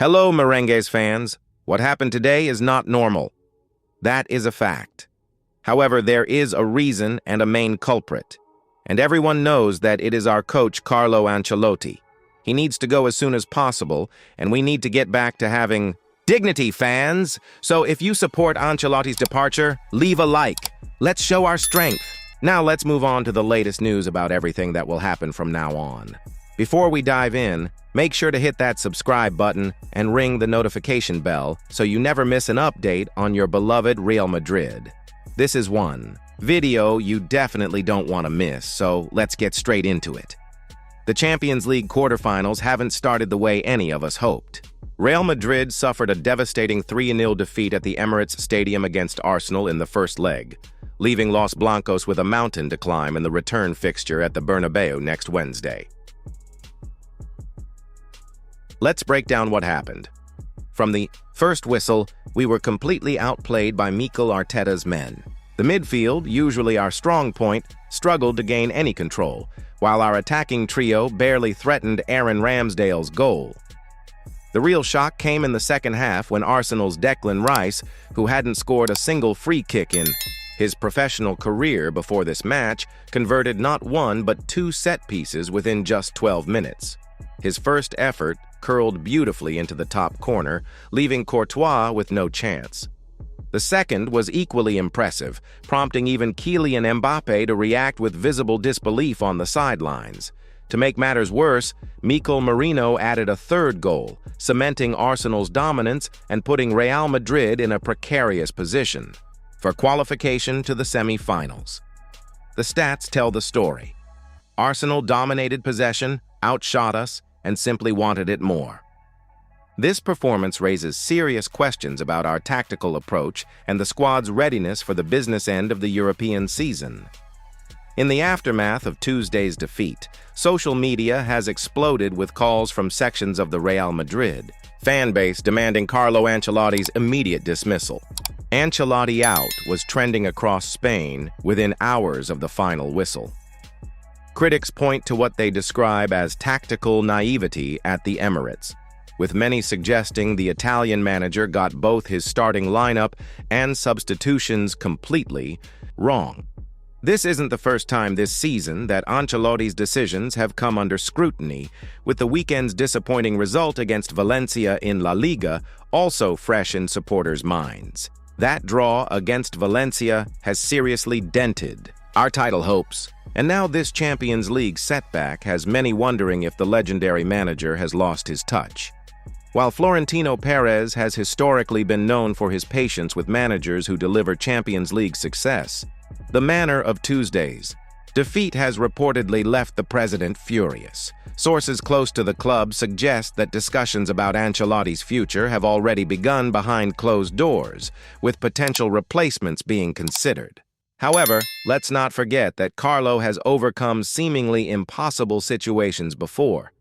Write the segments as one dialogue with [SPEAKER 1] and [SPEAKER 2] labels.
[SPEAKER 1] Hello, Merengues fans. What happened today is not normal. That is a fact. However, there is a reason and a main culprit. And everyone knows that it is our coach, Carlo Ancelotti. He needs to go as soon as possible, and we need to get back to having dignity, fans. So if you support Ancelotti's departure, leave a like. Let's show our strength. Now let's move on to the latest news about everything that will happen from now on. Before we dive in, make sure to hit that subscribe button and ring the notification bell so you never miss an update on your beloved Real Madrid. This is one video you definitely don't want to miss, so let's get straight into it. The Champions League quarterfinals haven't started the way any of us hoped. Real Madrid suffered a devastating 3-0 defeat at the Emirates Stadium against Arsenal in the first leg, leaving Los Blancos with a mountain to climb in the return fixture at the Bernabeu next Wednesday. Let's break down what happened. From the first whistle, we were completely outplayed by Mikel Arteta's men. The midfield, usually our strong point, struggled to gain any control, while our attacking trio barely threatened Aaron Ramsdale's goal. The real shock came in the second half when Arsenal's Declan Rice, who hadn't scored a single free kick in his professional career before this match, converted not one but two set pieces within just 12 minutes. His first effort curled beautifully into the top corner, leaving Courtois with no chance. The second was equally impressive, prompting even Kylian Mbappé to react with visible disbelief on the sidelines. To make matters worse, Mikel Merino added a third goal, cementing Arsenal's dominance and putting Real Madrid in a precarious position for qualification to the semi-finals. The stats tell the story. Arsenal dominated possession, outshot us, and simply wanted it more. This performance raises serious questions about our tactical approach and the squad's readiness for the business end of the European season. In the aftermath of Tuesday's defeat, social media has exploded with calls from sections of the Real Madrid fan base demanding Carlo Ancelotti's immediate dismissal. Ancelotti out was trending across Spain within hours of the final whistle. Critics point to what they describe as tactical naivety at the Emirates, with many suggesting the Italian manager got both his starting lineup and substitutions completely wrong. This isn't the first time this season that Ancelotti's decisions have come under scrutiny, with the weekend's disappointing result against Valencia in La Liga also fresh in supporters' minds. That draw against Valencia has seriously dented our title hopes, and now this Champions League setback has many wondering if the legendary manager has lost his touch. While Florentino Perez has historically been known for his patience with managers who deliver Champions League success, the manner of Tuesday's defeat has reportedly left the president furious. Sources close to the club suggest that discussions about Ancelotti's future have already begun behind closed doors, with potential replacements being considered. However, let's not forget that Carlo has overcome seemingly impossible situations before.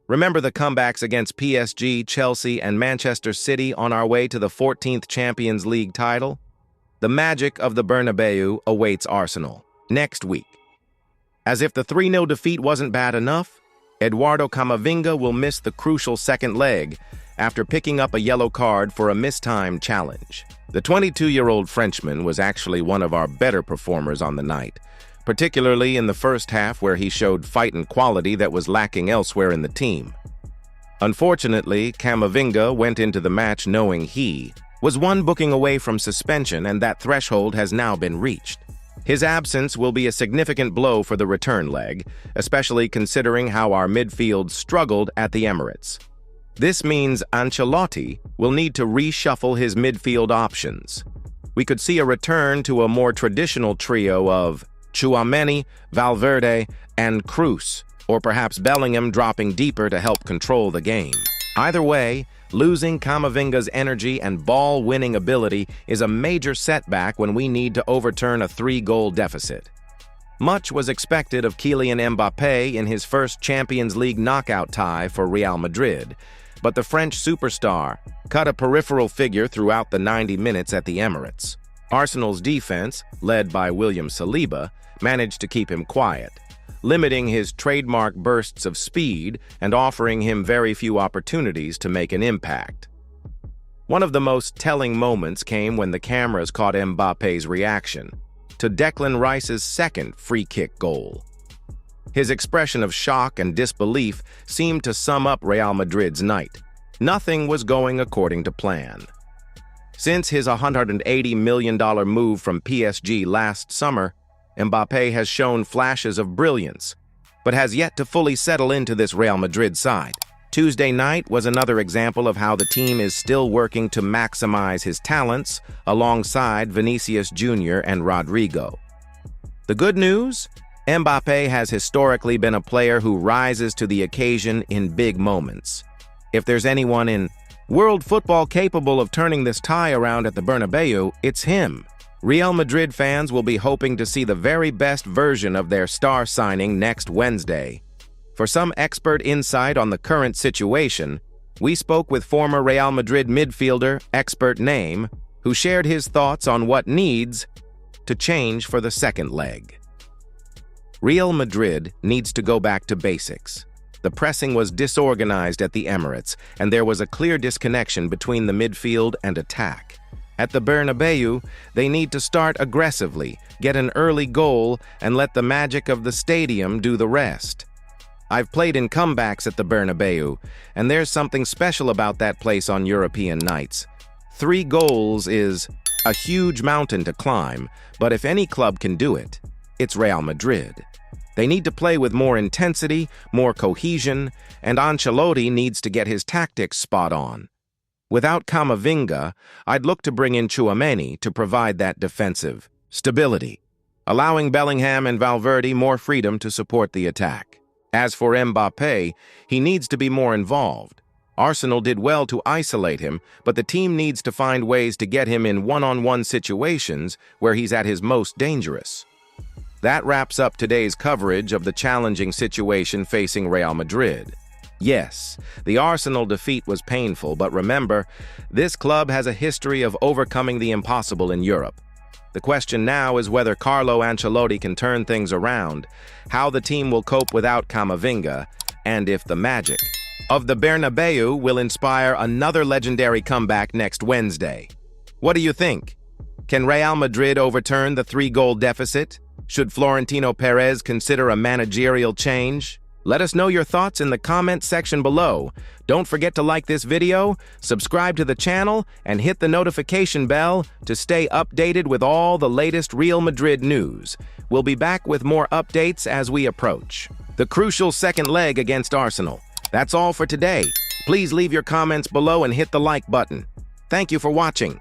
[SPEAKER 1] Remember the comebacks against PSG, Chelsea, and Manchester City on our way to the 14th Champions League title? The magic of the Bernabeu awaits Arsenal next week. As if the 3-0 defeat wasn't bad enough, Eduardo Camavinga will miss the crucial second leg after picking up a yellow card for a mistimed challenge. The 22-year-old Frenchman was actually one of our better performers on the night, particularly in the first half where he showed fight and quality that was lacking elsewhere in the team. Unfortunately, Camavinga went into the match knowing he was one booking away from suspension, and that threshold has now been reached. His absence will be a significant blow for the return leg, especially considering how our midfield struggled at the Emirates. This means Ancelotti will need to reshuffle his midfield options. We could see a return to a more traditional trio of Tchouaméni, Valverde, and Kroos, or perhaps Bellingham dropping deeper to help control the game. Either way, losing Camavinga's energy and ball-winning ability is a major setback when we need to overturn a 3-goal deficit. Much was expected of Kylian Mbappé in his first Champions League knockout tie for Real Madrid, but the French superstar cut a peripheral figure throughout the 90 minutes at the Emirates. Arsenal's defense, led by William Saliba, managed to keep him quiet. limiting his trademark bursts of speed and offering him very few opportunities to make an impact. One of the most telling moments came when the cameras caught Mbappé's reaction to Declan Rice's second free-kick goal. His expression of shock and disbelief seemed to sum up Real Madrid's night. Nothing was going according to plan. Since his $180 million move from PSG last summer, Mbappé has shown flashes of brilliance, but has yet to fully settle into this Real Madrid side. Tuesday night was another example of how the team is still working to maximize his talents alongside Vinicius Jr. and Rodrygo. The good news? Mbappé has historically been a player who rises to the occasion in big moments. If there's anyone in world football capable of turning this tie around at the Bernabeu, it's him. Real Madrid fans will be hoping to see the very best version of their star signing next Wednesday. For some expert insight on the current situation, we spoke with former Real Madrid midfielder Expert Name, who shared his thoughts on what needs to change for the second leg. Real Madrid needs to go back to basics. The pressing was disorganized at the Emirates, and there was a clear disconnection between the midfield and attack. At the Bernabeu, they need to start aggressively, get an early goal, and let the magic of the stadium do the rest. I've played in comebacks at the Bernabeu, and there's something special about that place on European nights. 3 goals is a huge mountain to climb, but if any club can do it, it's Real Madrid. They need to play with more intensity, more cohesion, and Ancelotti needs to get his tactics spot on. Without Camavinga, I'd look to bring in Tchouaméni to provide that defensive stability, allowing Bellingham and Valverde more freedom to support the attack. As for Mbappé, he needs to be more involved. Arsenal did well to isolate him, but the team needs to find ways to get him in one-on-one situations where he's at his most dangerous. That wraps up today's coverage of the challenging situation facing Real Madrid. Yes, the Arsenal defeat was painful, but remember, this club has a history of overcoming the impossible in Europe. The question now is whether Carlo Ancelotti can turn things around, how the team will cope without Camavinga, and if the magic of the Bernabeu will inspire another legendary comeback next Wednesday. What do you think? Can Real Madrid overturn the 3-goal deficit? Should Florentino Perez consider a managerial change? Let us know your thoughts in the comment section below. Don't forget to like this video, subscribe to the channel, and hit the notification bell to stay updated with all the latest Real Madrid news. We'll be back with more updates as we approach the crucial second leg against Arsenal. That's all for today. Please leave your comments below and hit the like button. Thank you for watching.